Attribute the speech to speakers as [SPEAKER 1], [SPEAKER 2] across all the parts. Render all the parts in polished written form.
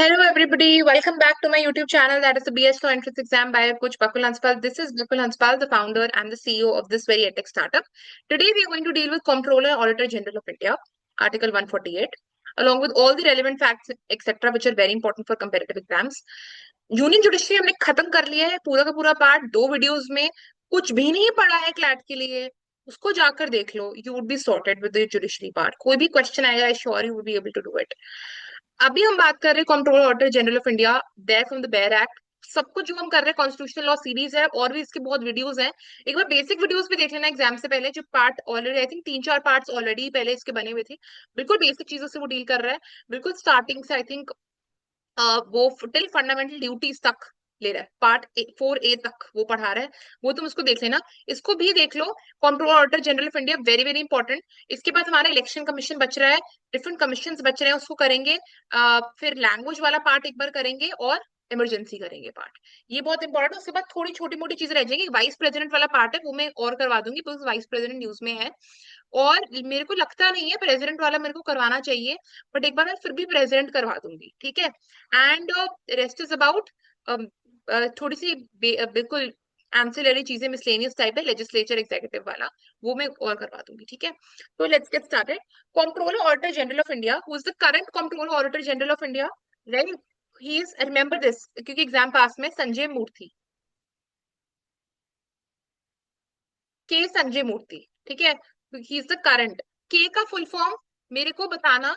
[SPEAKER 1] Hello everybody, welcome back to my YouTube channel, that is the BS Law Entrance Exam by Coach Bakul Hanspal. This is Bakul Hanspal, the founder and the CEO of this very edtech startup. Today we are going to deal with Comptroller Auditor General of India, Article 148, along with all the relevant facts, etc., which are very important for competitive exams. Union judiciary हमने खत्म कर लिया है, पूरा का पूरा part 2 videos में. कुछ भी नहीं पढ़ा है क्लैट के लिए, उसको जाकर देख लो. You would be sorted with the judiciary part. कोई भी क्वेश्चन आएगा, I sure you would be able to do it. अभी हम बात कर रहे हैं Controller auditor general of India, there from the bare act. सब कुछ जो हम कर रहे हैं कॉन्स्टिट्यूशनल लॉ सीरीज है, और भी इसके बहुत वीडियोस हैं. एक बार बेसिक वीडियोस भी देख लेना एग्जाम से पहले, जो part already I think 3-4 parts already पहले इसके बने हुए थे. बिल्कुल बेसिक चीजों से वो डील कर रहा है, बिल्कुल स्टार्टिंग से. आई थिंक वो टिल फंडामेंटल ड्यूटीज तक ले रहा है, पार्ट 4A तक वो पढ़ा रहा है. वो तुम उसको देख लेना. इसको भी देख लो, Controller auditor general of India, very very important. इसके बाद हमारा इलेक्शन कमीशन बच रहा है, डिफरेंट कमीशन बच रहे हैं, उसको करेंगे. फिर लैंग्वेज वाला पार्ट एक बार करेंगे, और इमरजेंसी करेंगे पार्ट. ये बहुत इंपॉर्टेंट है. उसके बाद थोड़ी छोटी मोटी चीजें रह जाएंगी. वाइस प्रेसिडेंट वाला पार्ट है, वो मैं और करवा दूंगी, बिकॉज वाइस प्रेसिडेंट न्यूज में है. और मेरे को लगता नहीं है प्रेसिडेंट वाला मेरे को करवाना चाहिए, बट एक बार मैं फिर भी प्रेसिडेंट करवा दूंगी, ठीक है. एंड रेस्ट इज अबाउट थोड़ी सी बिल्कुल एंसिलरी चीजें, मिसलेनियस टाइप है, लेजिस्लेचर एग्जीक्यूटिव वाला, वो मैं और करवा दूंगी, ठीक है. तो let's get started. Controller auditor general of India, who is the current Controller auditor general of India, right. He is, remember this क्योंकि एग्जाम पास में, संजय मूर्ति. के संजय मूर्ति, ठीक है. He is the current. के का फुल फॉर्म मेरे को बताना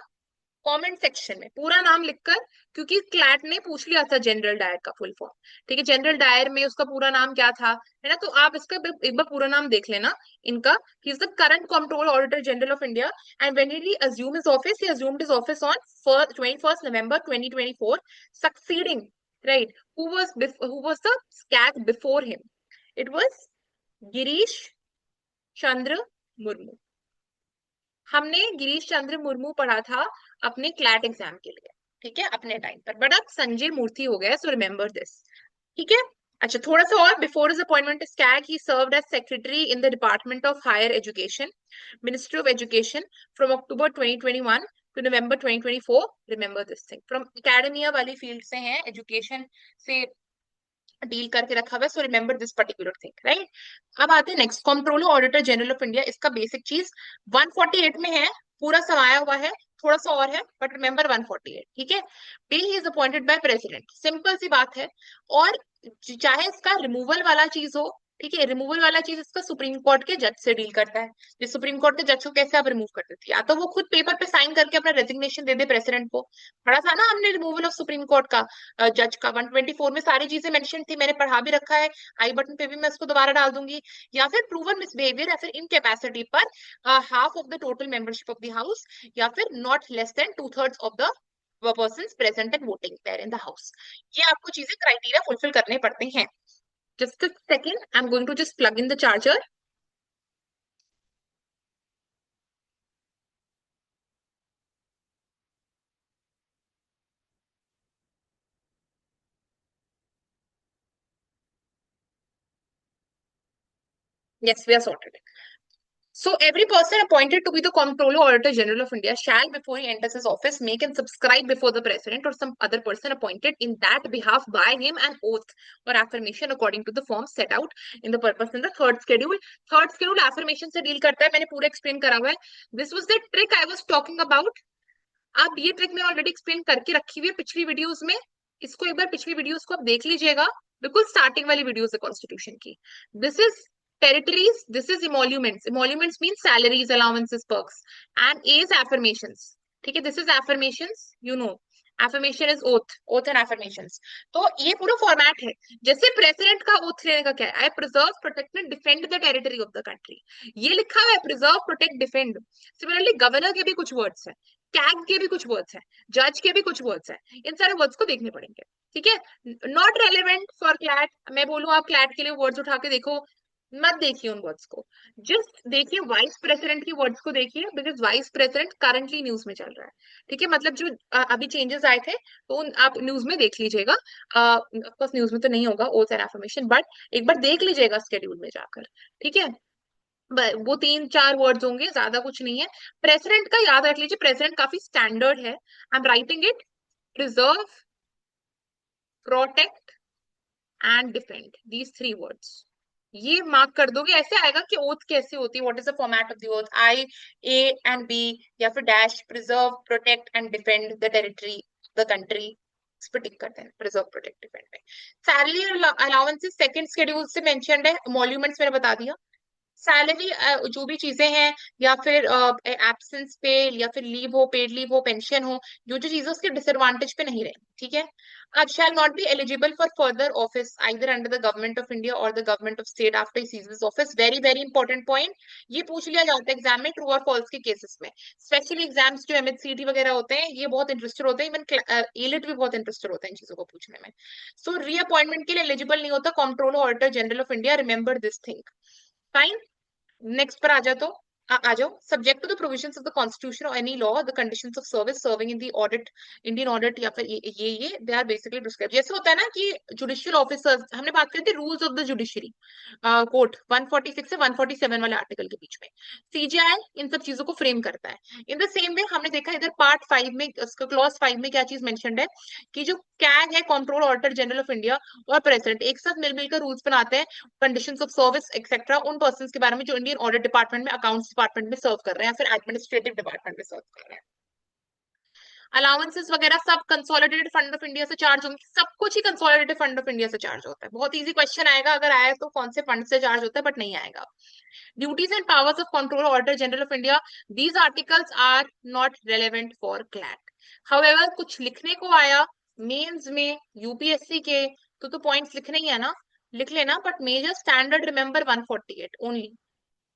[SPEAKER 1] कमेंट सेक्शन में, पूरा नाम लिखकर, क्योंकि क्लैट ने पूछ लिया था जनरल डायर का फुल फॉर्म. ठीक है, जनरल डायर में उसका पूरा नाम क्या था, है ना. तो आप इसका एक बार पूरा नाम देख लेना इनका. He is the current Controller auditor general of India, and when he assume his office, he assumed his office on 21st November 2024, succeeding, right. Who was the CAG before him? It was Girish Chandra Murmu. हमने गिरीश चंद्र मुर्मू पढ़ा था अपने CLAT exam के लिए, ठीक है, अपने time पर. बट अब संजय मूर्ति हो गया, सो रिमेंबर दिस, ठीक है. अच्छा, थोड़ा सा और. Before his appointment as CAG, he served as secretary in the department of higher education, ministry of education, from October 2021 to November 2024. Remember this thing. From academia वाली फील्ड से हैं, एजुकेशन से डील करके रखा हुआ है, so remember this particular thing, right. अब आते हैं next, controller auditor general of India. इसका बेसिक चीज 148 में है, पूरा समाया हुआ है, थोड़ा सा और है, बट रिमेंबर 148, ठीक है. He is appointed by president, simple सी बात है. और चाहे इसका रिमूवल वाला चीज हो, ठीक है, रिमूवल वाला चीज इसका सुप्रीम कोर्ट के जज से डील करता है. जिस सुप्रीम कोर्ट के जज को कैसे आप रिमूव कर देती है, या तो वो खुद पेपर पे साइन करके अपना रेजिग्नेशन दे दे प्रेसिडेंट को. पढ़ा था ना हमने रिमूवल ऑफ सुप्रीम कोर्ट का, जज का. 124 में सारी चीजें मेंशन थी, मैंने पढ़ा भी रखा है. आई बटन पे भी मैं इसको दोबारा डाल दूंगी. या फिर प्रूवन मिसबिहेवियर, या फिर इनकैपेसिटी पर half of the total membership of the house, या फिर not less than 2/3 of the persons present and voting there in the house. ये आपको चीजें क्राइटेरिया फुलफिल करने पड़ते हैं. Just a second, I'm going to just plug in the charger. Yes, we are sorted. So every person appointed to be the Comptroller Auditor General of India shall, before he enters his office, make and subscribe before the President or some other person appointed in that behalf by him an oath or affirmation according to the form set out in the purpose in the third schedule. Third schedule affirmation से deal करता है, मैंने पूरा explain करा हुआ है. This was the trick I was talking about. अब ये ट्रिक मैं ऑलरेडी एक्सप्लेन करके रखी हुई है पिछली वीडियोस में. इसको एक बार पिछली वीडियोस को आप देख लीजिएगा, बिल्कुल स्टार्टिंग वाली वीडियोस है कॉन्स्टिट्यूशन की. This is territories, this is emoluments. Emoluments mean salaries, allowances, perks. And A is affirmations, ठीक है. This is affirmations, you know. Affirmation is oath, oath and affirmations. तो ये पूरा फॉर्मेट है. जैसे प्रेसिडेंट का ओथ लेने का क्या है, I preserve, protect and defend the territory of the country. ये लिखा हुआ है, preserve, protect, defend. Similarly governor के भी कुछ वर्ड्स हैं, कैग के भी कुछ वर्ड्स हैं, जज के भी कुछ वर्ड्स हैं. इन सारे वर्ड्स को देखने पड़ेंगे, ठीक है. Not relevant for CLAT. मैं बोलूं आप क्लैट के लिए वर्ड्स उठा के देखो, मत देखिए उन वर्ड्स को. जस्ट देखिए वाइस प्रेसिडेंट की वर्ड्स को देखिए, because vice president currently news में चल रहा है, ठीक है. मतलब जो अभी चेंजेस आए थे, तो आप न्यूज में देख लीजिएगा. ऑफकोर्स न्यूज में तो नहीं होगा ओथ एंड एफर्मेशन, बट एक बार देख लीजिएगा स्केड्यूल में जाकर, ठीक है. वो 3-4 वर्ड्स होंगे, ज्यादा कुछ नहीं है. प्रेसिडेंट का याद रख लीजिए, प्रेसिडेंट काफी स्टैंडर्ड है. I am writing it, preserve, protect and defend, these three words ये मार्क कर दोगे। ऐसे आएगा कि ओथ कैसे होती है, what is the format of the oath, I, A and B, या फिर dash, preserve, protect and defend the territory, the country, इस पर टिक करते हैं, प्रिजर्व, प्रोटेक्ट, डिफेंड में। सैलरी अलाउंसेस सेकंड शेड्यूल से मेंशन्ड है, मॉल्यूमेंट्स मैंने बता दिया। सैलरी जो भी चीजें हैं, या फिर एब्सेंस पे, या फिर लीव हो, पेड लीव हो, पेंशन हो, जो जो चीजें उसके डिसएडवांटेज पे नहीं रहेंगी, ठीक है। अब shall not be eligible for further office either under the government of India और the government of state after he ceases office. Very very important point, ये पूछ लिया जाता है एग्जाम में ट्रू और फॉल्स के केसेस में। स्पेशली एग्जाम्स जो एमएचसीटी वगैरह होते हैं, ये बहुत इंटरेस्टेड होते हैं, इवन एलिट भी बहुत इंटरेस्टेड होते हैं इन चीजों को पूछने में। सो रीअपॉइंटमेंट के लिए एलिजिबल नहीं होता controller auditor general of India, remember this thing. Fine, next पर आ जाओ तो आ जाओ। Subject to the provisions of the constitution और any law, the conditions of service serving in the audit, Indian audit, या फिर ये दे आर बेसिकली प्रिस्क्राइब। जैसे होता है ना कि जुडिशियल ऑफिसर्स, हमने बात करी थी rules of the judiciary court 146 से 147 वाले आर्टिकल के बीच में, सीजीआई इन सब चीजों को फ्रेम करता है। इन द सेम वे हमने देखा इधर पार्ट 5 में, क्लॉज 5 में क्या चीज मेंशन्ड है कि जो कैग है, control auditor general of India और प्रेसिडेंट एक साथ मिलकर रूल्स बनाते हैं, कंडीशंस ऑफ सर्विस एक्सेट्रा, उन पर्सन के बारे में जो इंडियन ऑडिट डिपार्टमेंट में, अकाउंट्स डिपार्टमेंट में सर्व कर रहे हैं, या फिर एडमिनिस्ट्रेटिव डिपार्टमेंट में सर्व कर रहे हैं। अलाउंसेस वगैरह सब कंसोलिडेटेड फंड ऑफ इंडिया से चार्ज होंगे, सब कुछ ही कंसोलिडेटेड फंड ऑफ इंडिया से चार्ज होता है। बहुत इजी क्वेश्चन आएगा, अगर आया तो कौन से फंड से चार्ज होता है, बट नहीं आएगा। Duties and powers of controller auditor general of India, these articles are not relevant for CLAT. However कुछ लिखने को आया मेंस में यूपीएससी के, तो पॉइंट्स लिखने ही है ना, लिख लेना, but major standard remember 148 only.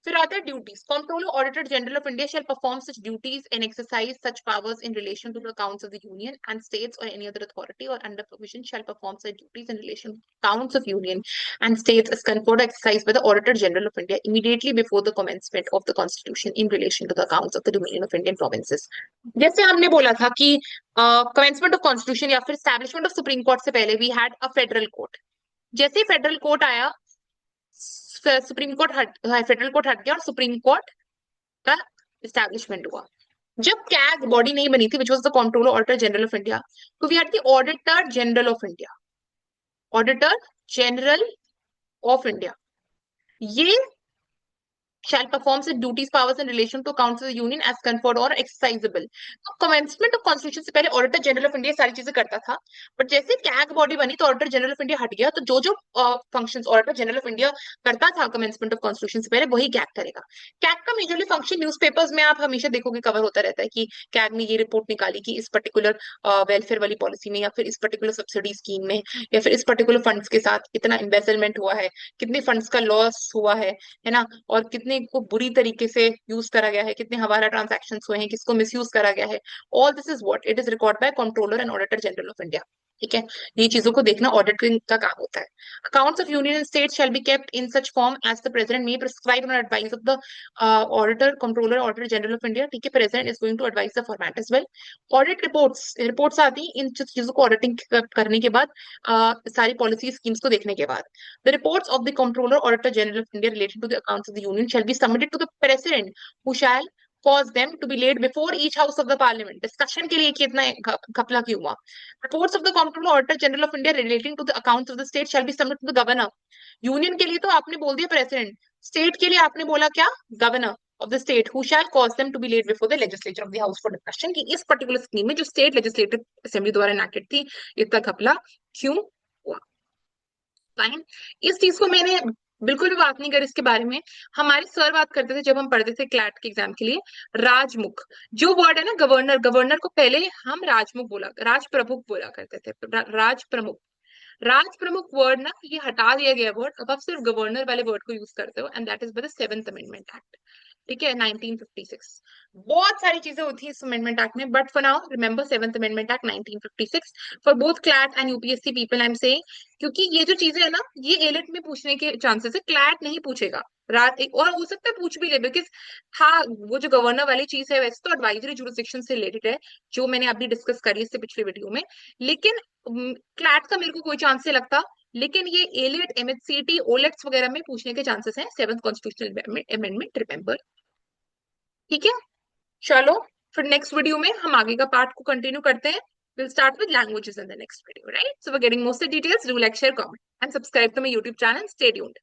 [SPEAKER 1] फिर आता है duties, controller auditor general of India shall perform such duties and exercise such powers in relation to the accounts of the union and states और एनी अदर अथॉरिटी और under provision shall perform such duties in relation to accounts of union and states as conferred exercise by the auditor general of India immediately before the commencement of the constitution in relation to the accounts of the Dominion of Indian provinces। जैसे हमने बोला था कि commencement of constitution या फिर establishment of supreme court से पहले we had a federal court. जैसे ही फेडरल कोर्ट आया, सुप्रीम कोर्ट फेडरल कोर्ट हट गया और सुप्रीम कोर्ट का इस्टेब्लिशमेंट हुआ। जब कैग बॉडी नहीं बनी थी, which was the controller auditor general of India, तो we had the auditor general of India, auditor general of India, ये shall perform its duties powers in relation to accounts of the union as conferred or exercisable। तो commencement of constitution से पहले auditor general of India सारी चीजें करता था, but जैसे CAG body बनी तो ऑडिटर जनरल ऑफ इंडिया हट गया, तो जो जो functions auditor general of India करता था कमेंसमेंट ऑफ कॉन्स्टिट्यूशन से पहले, वही कैग करेगा। कैग का मेजरली फंक्शन न्यूज़पेपर्स में आप हमेशा देखोगे कवर होता रहता है कि कैग ने ये रिपोर्ट निकाली कि इस पर्टिकुलर वेलफेयर वाली पॉलिसी में, या फिर इस पर्टिकुलर सब्सिडी स्कीम में, या फिर इस पर्टिकुलर फंड्स के साथ इतना इन्वेस्टमेंट हुआ है, कितने फंड्स का लॉस हुआ है ना, और कितने को बुरी तरीके से यूज करा गया है, कितने हवाला ट्रांजैक्शंस हुए हैं, किसको मिसयूज करा गया है। All this is what it is record by controller and auditor general of India. ठीक है, ये चीजों को देखना ऑडिटिंग का काम होता है। Accounts of union state shall be kept in such form as the president may prescribe on advice of the auditor controller auditor general of India. ठीक है, president is going to advice the format as well. Audit reports आती हैं इन चीजों को auditing करने के बाद, सारी पॉलिसी स्कीम्स को देखने के बाद। The reports of the Comptroller Auditor General of India related to the accounts of the Union shall be submitted to the President, who shall cause them to be laid before each house of the Parliament। Discussion के लिए कितना घपला क्यों हुआ। Reports of the Comptroller Auditor General of India relating to the accounts of the state shall be submitted to the Governor। Union के लिए तो आपने बोल दिया प्रेसिडेंट, स्टेट के लिए आपने बोला क्या, governor of the state, who shall cause them to be laid before the legislature of the house for discussion, कि इस पर्टिकुलर स्कीम में जो स्टेट लेजिस्लेटिव असेंबली द्वारा इनैक्टेड थी, इतना घपला क्यों हुआ। फाइन, इस चीज को मैंने बिल्कुल भी बात नहीं करी इसके बारे में। हमारे सर बात करते थे जब हम पढ़ते थे क्लैट के एग्जाम के लिए, राजमुख जो वर्ड है ना, गवर्नर, गवर्नर को पहले हम राजमुख बोला, राज प्रमुख बोला करते थे, राज प्रमुख। राज प्रमुख वर्ड ना, ये हटा दिया गया वर्ड, अब आप सिर्फ गवर्नर वाले वर्ड को यूज करते हो, and that is by the 7th amendment act. ठीक है, 1956। बहुत सारी चीजें होती है इस अमेंडमेंट एक्ट में, but for now remember 7th amendment act 1956 for both CLAT and UPSC people. I am saying, क्योंकि ये जो चीजें है ना, ये एलिट में पूछने के चांसेस है, क्लैट नहीं पूछेगा। रात और हो सकता है पूछ भी ले, बिकॉज हाँ, वो जो गवर्नर वाली चीज है वैसे तो एडवाइजरी जुरिसडिक्शन से रिलेटेड है, जो मैंने अभी डिस्कस करी इससे पिछले वीडियो में, लेकिन क्लैट का मेरे को कोई चांस नहीं लगता। लेकिन ये एलिट, एमएचसीटी, ओलेट्स वगैरह में पूछने के चांसेस हैं 7th कॉन्स्टिट्यूशनल अमेंडमेंट, रिमेंबर। ठीक है, चलो फिर नेक्स्ट वीडियो में हम आगे का पार्ट को कंटिन्यू करते हैं। We'll start with languages in the next video, right? So we're getting most of the details. Do like, share, comment, and subscribe to my YouTube channel. Stay tuned.